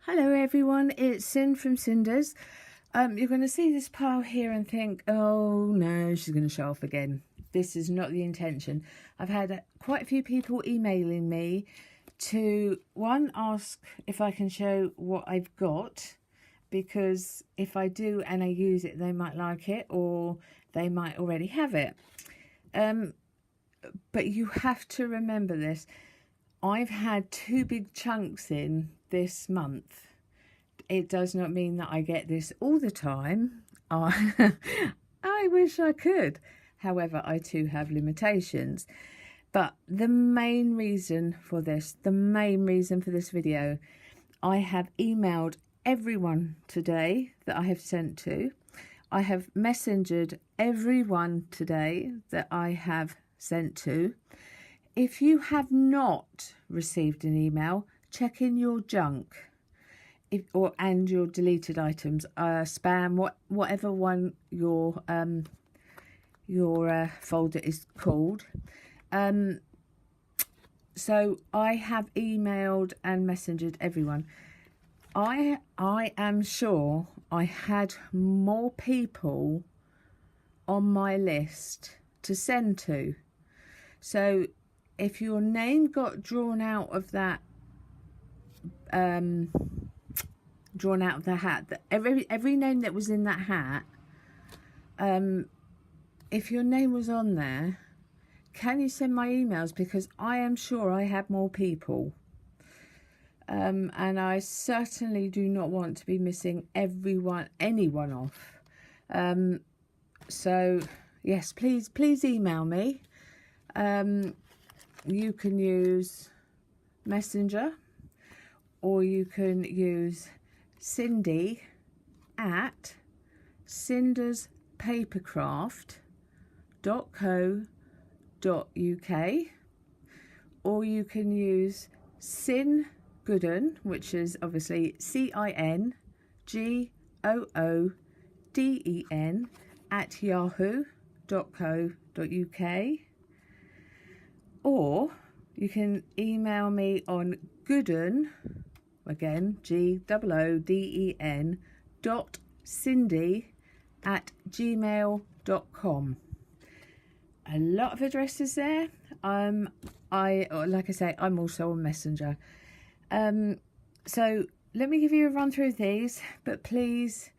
Hello everyone, it's Sin from Cinders. You're going to see this pile here and think, oh no, she's going to show off again. This is not the intention. I've had quite a few people emailing me to, one, ask if I can show what I've got, because if I do and I use it, they might like it or they might already have it. But you have to remember this. I've had 2 big chunks in this month. It does not mean that I get this all the time. I wish I could. However, I too have limitations. But the main reason for this, video, I have emailed everyone today that I have sent to. I have messengered everyone today that I have sent to. If you have not received an email, check in your junk and your deleted items, spam, whatever one your folder is called. So I have emailed and messengered everyone. I am sure I had more people on my list to send to. So if your name got drawn out of that, hat, every name that was in that hat, if your name was on there, can you send my emails? Because I am sure I had more people. And I certainly do not want to be missing anyone off. So yes, please email me. You can use Messenger, or you can use Cindy at cinderspapercraft.co.uk, or you can use Sin Gooden, which is obviously CINGOODEN at yahoo.co.uk, or you can email me on Gooden, again GOODEN .cindy@gmail.com. A lot of addresses there. Like I say, I'm also on Messenger. So let me give you a run through these, but please,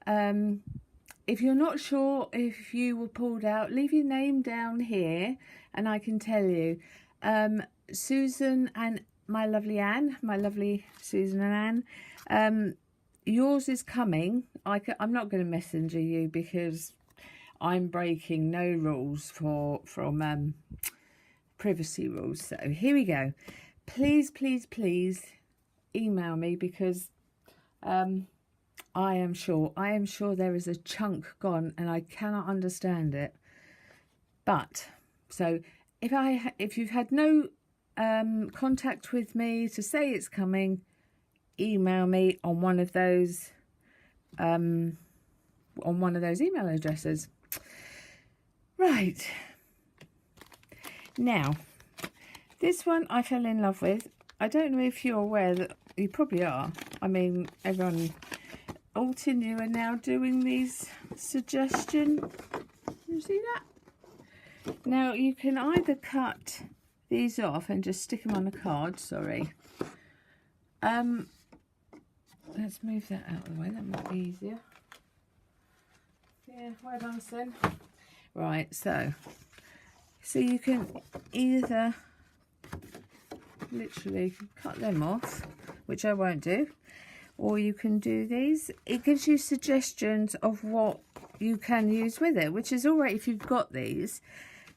if you're not sure if you were pulled out, leave your name down here and I can tell you. Susan and my lovely Susan and Anne, yours is coming. I'm not going to messenger you because I'm breaking no rules from privacy rules. So here we go. Please email me, because I am sure there is a chunk gone and I cannot understand it. But so if you've had no contact with me to say it's coming, email me on one of those email addresses. Right, now this one I fell in love with. I don't know if you're aware that you probably are. I mean, everyone, Alton, you are now doing these suggestion. You see that? Now you can either cut these off and just stick them on a card. Sorry. Let's move that out of the way. That might be easier. Yeah, well done, Sin. Right, so you can either literally cut them off, which I won't do, or you can do these. It gives you suggestions of what you can use with it, which is all right if you've got these,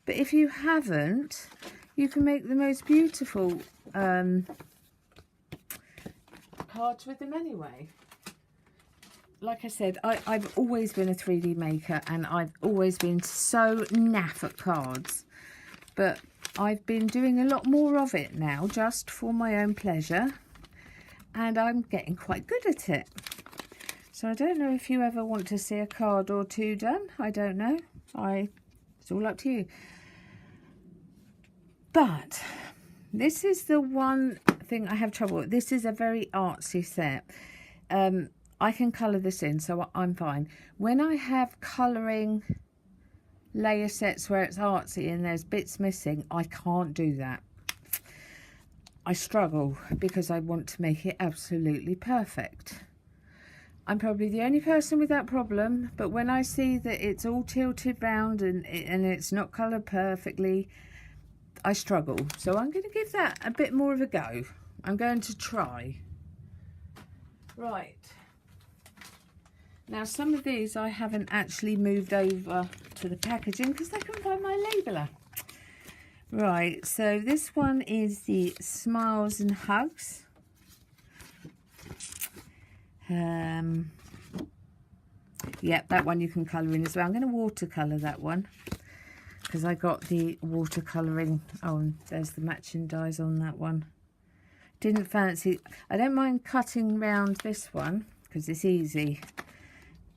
but if you haven't, you can make the most beautiful cards with them anyway. Like I said, I've always been a 3D maker and I've always been so naff at cards, but I've been doing a lot more of it now, just for my own pleasure, and I'm getting quite good at it. So I don't know if you ever want to see a card or two done. I don't know. It's all up to you. But this is the one thing I have trouble with. This is a very artsy set. I can colour this in, so I'm fine. When I have colouring layer sets where it's artsy and there's bits missing, I can't do that. I struggle because I want to make it absolutely perfect. I'm probably the only person with that problem, but when I see that it's all tilted round and it's not coloured perfectly, I struggle. So I'm going to give that a bit more of a go. I'm going to try. Right. Now some of these I haven't actually moved over to the packaging because I couldn't find my labeler. Right, so this one is the Smiles and Hugs. Yep, that one you can colour in as well. I'm going to watercolour that one because I got the watercolouring. Oh, and there's the matching dies on that one. Didn't fancy. I don't mind cutting round this one because it's easy,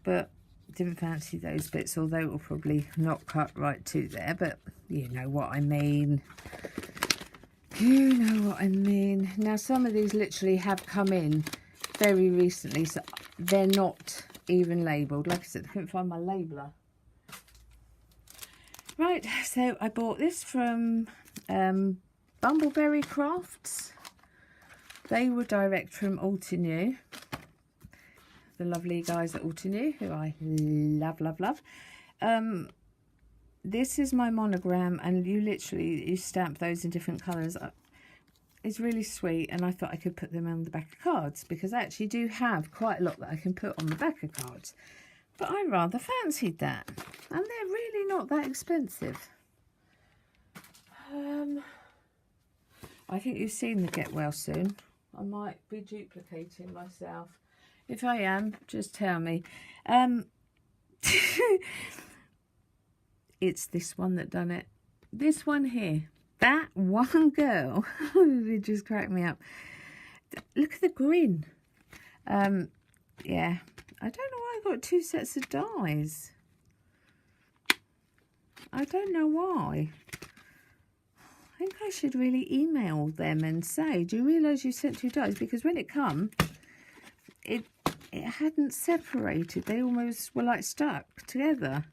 but didn't fancy those bits, although it will probably not cut right to there, but you know what I mean. You know what I mean. Now some of these literally have come in very recently, so they're not even labelled. Like I said, I couldn't find my labeler. Right, so I bought this from Bumbleberry Crafts. They were direct from Altenew. The lovely guys at Altenew, who I love. This is my monogram, and you stamp those in different colours. It's really sweet, and I thought I could put them on the back of cards because I actually do have quite a lot that I can put on the back of cards. But I rather fancied that, and they're really not that expensive. I think you've seen the Get Well Soon. I might be duplicating myself. If I am, just tell me. It's this one that done it. This one here. That one girl. It just cracked me up. Look at the grin. Yeah. I don't know why I got 2 sets of dies. I don't know why. I think I should really email them and say, do you realise you sent 2 dies? Because when it come, it hadn't separated. They almost were like stuck together.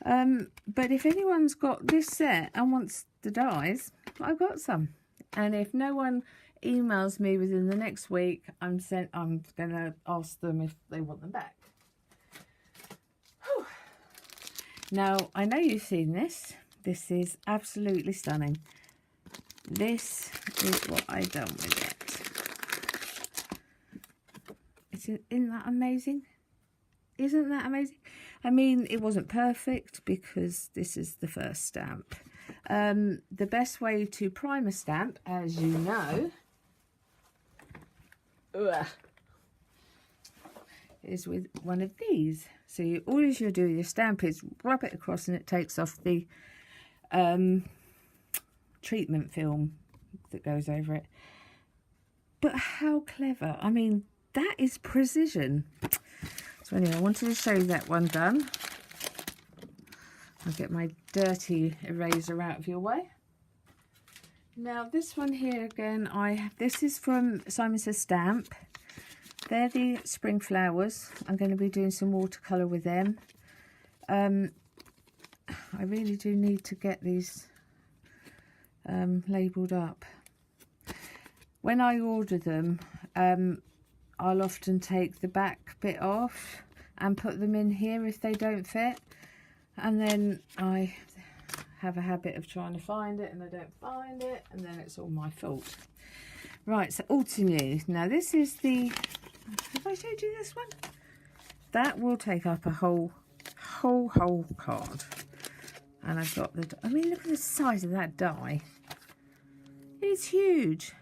But if anyone's got this set and wants the dies, I've got some. And if no one emails me within the next week, I'm going to ask them if they want them back. Whew. Now, I know you've seen this. This is absolutely stunning. This is what I've done with it. Isn't that amazing? Isn't that amazing? I mean, it wasn't perfect because this is the first stamp. The best way to prime a stamp, as you know, is with one of these. So all you do with your stamp is rub it across and it takes off the treatment film that goes over it. But how clever. I mean, that is precision. So anyway, I wanted to show you that one done. I'll get my dirty eraser out of your way. Now this one here again, this is from Simon Says Stamp. They're the spring flowers. I'm going to be doing some watercolour with them. I really do need to get these labelled up. When I order them, I'll often take the back bit off and put them in here if they don't fit, and then I have a habit of trying to find it and I don't find it, and then it's all my fault. Right, so Altenew. Now this is the, have I showed you this one? That will take up a whole card. And I've got the, I mean, look at the size of that die. It's huge.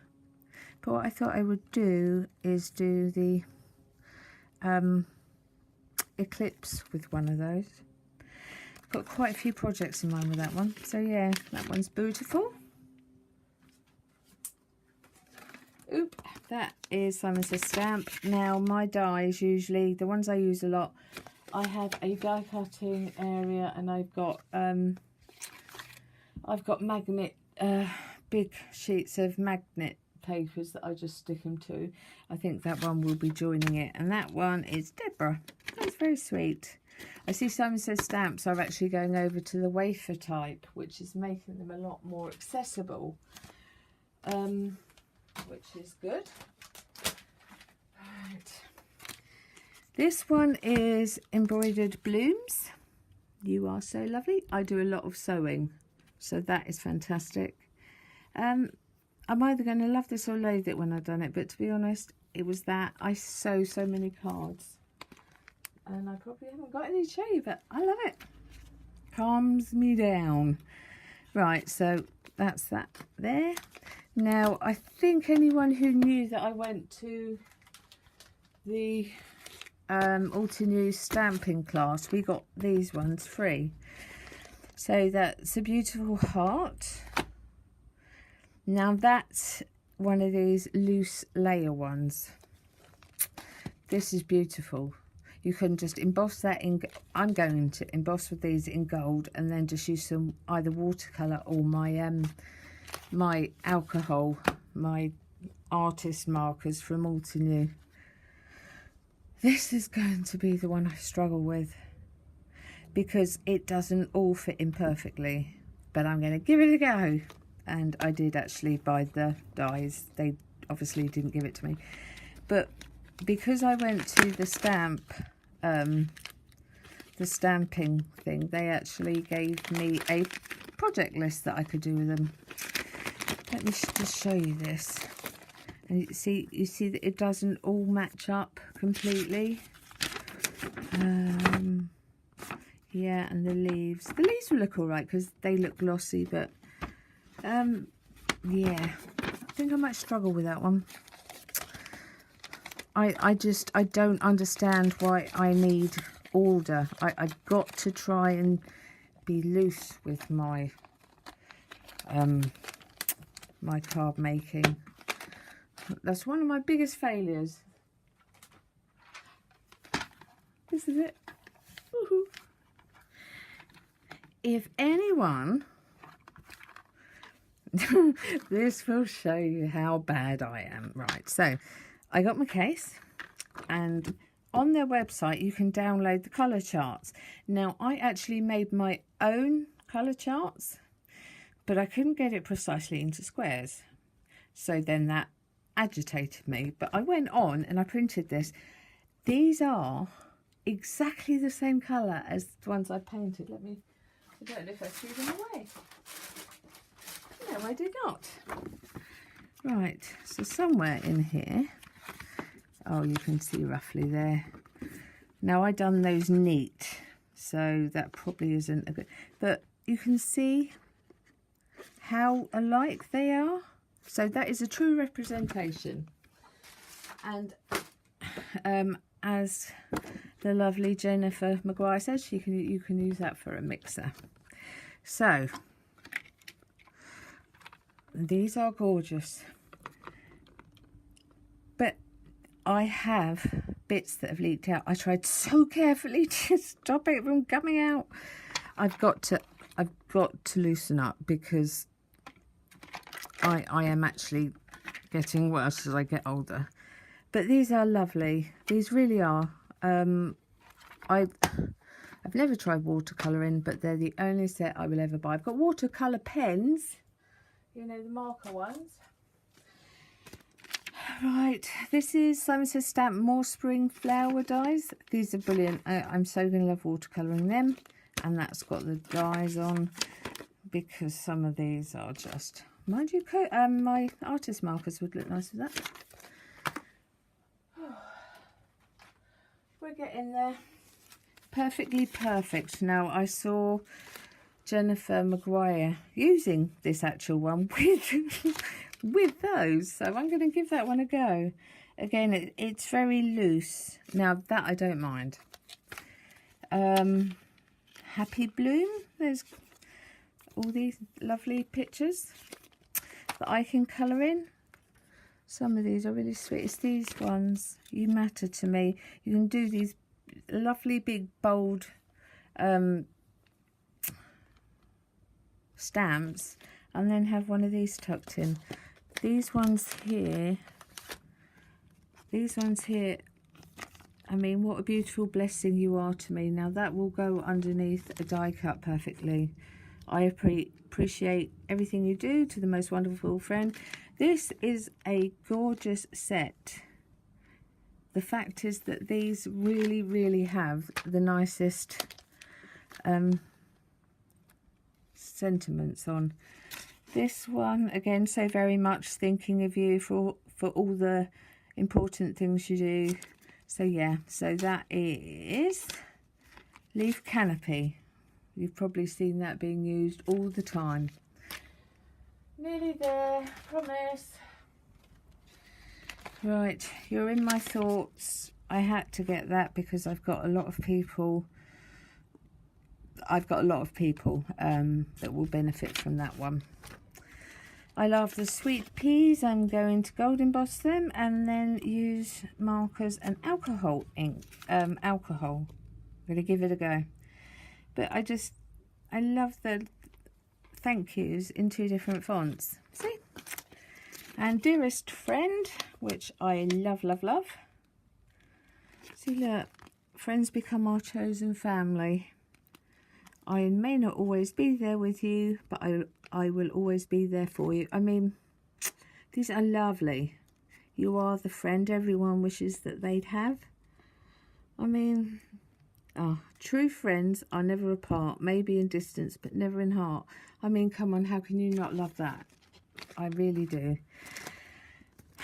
But what I thought I would do is do the eclipse with one of those. Got quite a few projects in mind with that one. So yeah, that one's beautiful. Oop, that is Simon Says Stamp. Now my dies, usually the ones I use a lot, I have a die cutting area, and I've got magnet, big sheets of magnet papers that I just stick them to. I think that one will be joining it. And that one is Deborah. That's very sweet. I see Simon Says Stamps are actually going over to the wafer type, which is making them a lot more accessible, which is good. Right. This one is Embroidered Blooms. You Are So Lovely. I do a lot of sewing, so that is fantastic. I'm either going to love this or loathe it when I've done it, but to be honest, it was that. I sew so many cards, and I probably haven't got any to show you, but I love it. Calms me down. Right, so that's that there. Now, I think anyone who knew that I went to the Altenews stamping class, we got these ones free. So that's A Beautiful Heart. Now that's one of these loose layer ones. This is beautiful. You can just emboss that in, I'm going to emboss with these in gold and then just use some either watercolour or my my alcohol, my artist markers from Altenews. This is going to be the one I struggle with because it doesn't all fit in perfectly, but I'm going to give it a go. And I did actually buy the dies. They obviously didn't give it to me, but because I went to the stamping thing, they actually gave me a project list that I could do with them. Let me just show you this. And you see that it doesn't all match up completely. Yeah, and the leaves will look all right because they look glossy, but yeah, I think I might struggle with that one. I don't understand why I need order. I've got to try and be loose with my my card making. That's one of my biggest failures. This is it. Woohoo. If anyone this will show you how bad I am. Right, so I got my case, and on their website you can download the colour charts. Now I actually made my own colour charts, but I couldn't get it precisely into squares, so then that agitated me. But I went on and I printed this. These are exactly the same colour as the ones I painted. I don't know if I threw them away. No, I did not. Right, so somewhere in here, oh, you can see roughly there. Now I done those neat, so that probably isn't a good, but you can see how alike they are. So that is a true representation. And as the lovely Jennifer Maguire says, you can use that for a mixer. So these are gorgeous, but I have bits that have leaked out. I tried so carefully to stop it from coming out. I've got to loosen up because I am actually getting worse as I get older. But these are lovely. These really are. I've never tried watercolouring, but they're the only set I will ever buy. I've got watercolour pens, you know, the marker ones. Right, this is Simon Says Stamp More Spring Flower Dies. These are brilliant. I'm so going to love watercolouring them. And that's got the dies on, because some of these are just... Mind you, my artist markers would look nice with that. We're getting there. Perfectly perfect. Now, I saw Jennifer Maguire using this actual one with those, so I'm going to give that one a go. Again, it's very loose. Now, that I don't mind. Happy Bloom. There's all these lovely pictures that I can colour in. Some of these are really sweet. It's these ones. You Matter to Me. You can do these lovely big bold stamps and then have one of these tucked in. these ones here, I mean, what a beautiful blessing you are to me. Now that will go underneath a die cut perfectly. I appreciate everything you do to the most wonderful friend. This is a gorgeous set. The fact is that these really, really have the nicest sentiments on. This one, again, so very much thinking of you for all the important things you do. So yeah, so that is Leaf Canopy. You've probably seen that being used all the time. Nearly there, promise. Right, you're in my thoughts. I had to get that because I've got a lot of people that will benefit from that one. I love the sweet peas. I'm going to gold emboss them and then use markers and alcohol ink. Alcohol. I'm going to give it a go. But I love the thank yous in 2 different fonts. See? And Dearest Friend, which I love, love, love. See, look. Friends become our chosen family. I may not always be there with you, but I will always be there for you. I mean, these are lovely. You are the friend everyone wishes that they'd have. I mean, true friends are never apart, maybe in distance, but never in heart. I mean, come on, how can you not love that? I really do.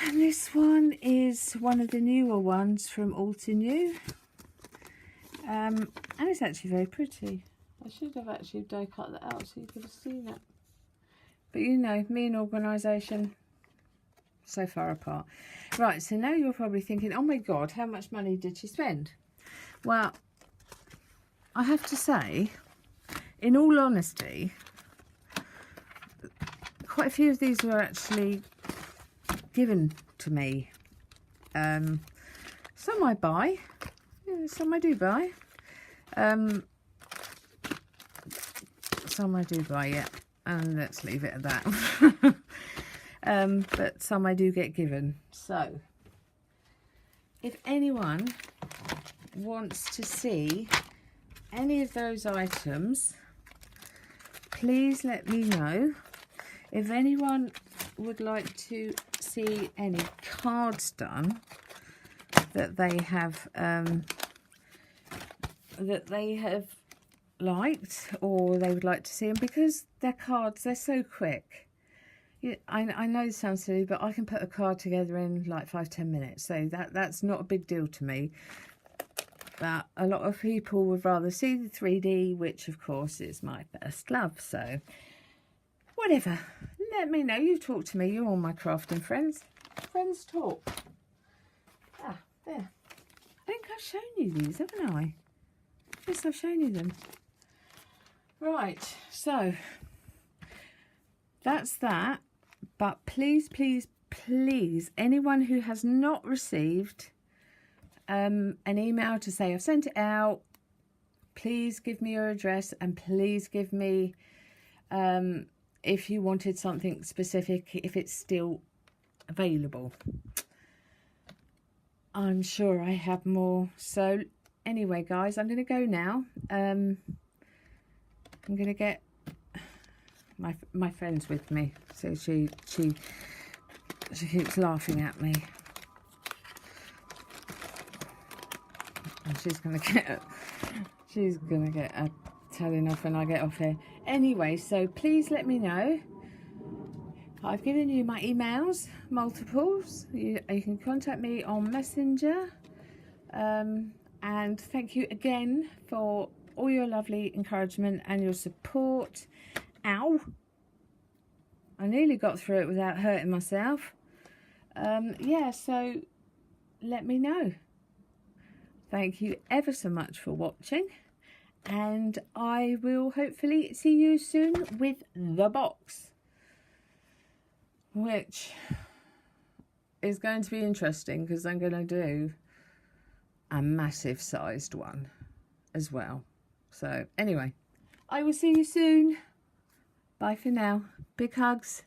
And this one is one of the newer ones from Alter New. And it's actually very pretty. I should have actually die cut that out so you could have seen it. But you know, me and organisation, so far apart. Right, so now you're probably thinking, oh my God, how much money did she spend? Well, I have to say, in all honesty, quite a few of these were actually given to me. Some I buy, some I do buy. Some I do buy, yeah, and let's leave it at that. But some I do get given. So, if anyone wants to see any of those items, please let me know. If anyone would like to see any cards done that they have liked, or they would like to see them, because their cards, they're so quick. Yeah, I know it sounds silly, but I can put a card together in like 5-10 minutes, so that's not a big deal to me. But a lot of people would rather see the 3D, which of course is my first love. So whatever, let me know. You talk to me. You're all my crafting friends. Friends talk. Ah, there. I think I've shown you these, haven't I? Yes, I've shown you them. Right, so that's that. But please, please, please, anyone who has not received an email to say I've sent it out, please give me your address, and please give me if you wanted something specific, if it's still available. I'm sure I have more. So anyway, guys, I'm going to go now. I'm going to get my friend's with me, so she keeps laughing at me. And she's gonna get a telling off when I get off here. Anyway, so please let me know. I've given you my emails, multiples. You can contact me on Messenger. And thank you again for all your lovely encouragement and your support. Ow! I nearly got through it without hurting myself. Yeah, so let me know. Thank you ever so much for watching, and I will hopefully see you soon with the box, which is going to be interesting because I'm going to do a massive sized one as well. So anyway, I will see you soon. Bye for now. Big hugs.